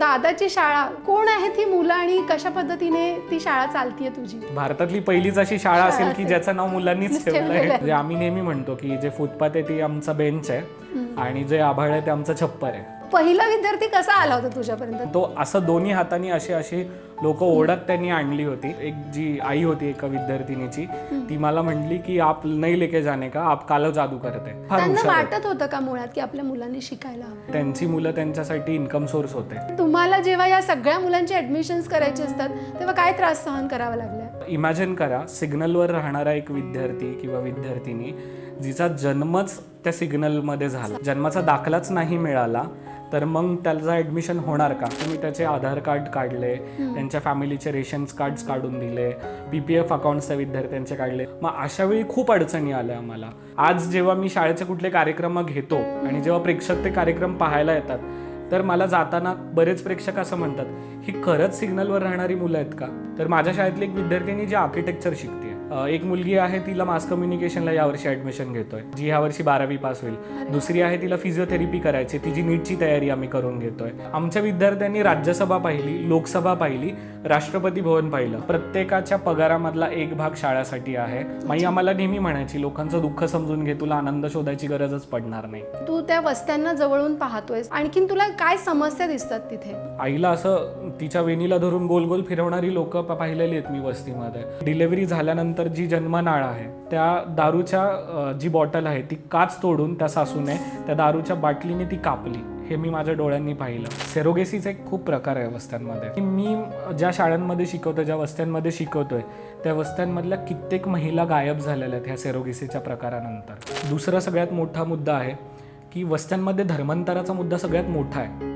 दादाची शाळा, कोण आहेत ही मुलं आणि कशा पद्धतीने ती शाळा चालतीये तुझी? भारतातली पहिलीच अशी शाळा असेल की ज्याचं नाव मुलांनीच ठेवलंय. म्हणजे आम्ही नेहमी म्हणतो की जे फुटपाथ आहे ती आमचा बेंच आहे आणि जे आभाळ आहे ते आमचं छप्पर आहे. पहिला विद्यार्थी कसा आला होता तुझ्यापर्यंत? तो असं दोन्ही हातांनी अशी लोक ओढत त्यांनी आणली होती. एक जी आई होती एका विद्यार्थिनीची, ती मला म्हणली की आप नाही लेके जाणे का, आप कालो जादू करते. त्यांना वाटत होतं का मुळात की आपल्या मुलांनी शिकायला हवं? त्यांची मुलं त्यांच्यासाठी इन्कम सोर्स होते. तुम्हाला जेव्हा या सगळ्या मुलांचे ऍडमिशन्स करायचे असतात तेव्हा काय त्रास सहन करावा लागला? इमॅजिन करा, सिग्नलवर राहणारा एक विद्यार्थी किंवा विद्यार्थिनी जिचा जन्मच त्या सिग्नलमध्ये झाला, जन्माचा दाखलाच नाही मिळाला, तर मग त्याचा ॲडमिशन होणार का? मी त्याचे आधार कार्ड काढले, त्यांच्या फॅमिलीचे रेशन्स कार्ड्स काढून दिले, PPF अकाउंट्स त्या विद्यार्थ्यांचे काढले. मग अशा वेळी खूप अडचणी आल्या आम्हाला. आज जेव्हा मी शाळेचे कुठले कार्यक्रम घेतो आणि जेव्हा प्रेक्षक ते कार्यक्रम पाहायला येतात, तर मला जाताना बरेच प्रेक्षक असं म्हणतात, ही खरंच सिग्नलवर राहणारी मुलं आहेत का? तर माझ्या शाळेतली एक विद्यार्थिनी जी आर्किटेक्चर शिकते, एक मुलगी आहे तिला मास कम्युनिकेशनला यावर्षी ॲडमिशन घेतोय, जी ह्यावर्षी 12वी पास होईल. दुसरी आहे तिला फिजिओथेरपी करायची, तिची नीटची तयारी आम्ही करून घेतोय. आमच्या विद्यार्थ्यांनी राज्यसभा पाहिली, लोकसभा पाहिली, राष्ट्रपती भवन पाहिलं. प्रत्येकाच्या पगारामधला एक भाग शाळेसाठी आहे. माई आम्हाला नेहमी म्हणायची, लोकांचं दुःख समजून घे, तुला आनंद शोधायची गरजच पडणार नाही. तू त्या वस्त्यांना जवळून पाहतोयस, आणखीन तुला काय समस्या दिसतात तिथे? आईला असं तिच्या वेणीला धरून गोल गोल फिरवणारी लोक पाहिलेली आहेत मी वस्तीमध्ये. डिलेव्हरी झाल्यानंतर जी जन्मनाळ आहे, त्या दारूच्या जी बॉटल आहे ती काच तोडून त्या सासूने त्या दारूच्या बाटलीने ती कापली. हे मी माझ्या डोळ्यांनी पाहिलं. सेरोगेसीचा एक खूप प्रकार आहे वस्त्यांमध्ये. मी ज्या शाळांमध्ये शिकवतोय, ज्या वस्त्यांमध्ये शिकवतोय, त्या वस्त्यांमधल्या कित्येक महिला गायब झालेल्या आहेत ह्या सेरोगेसीच्या प्रकारानंतर. दुसरा सगळ्यात मोठा मुद्दा आहे की वस्त्यांमध्ये धर्मांतराचा मुद्दा सगळ्यात मोठा आहे.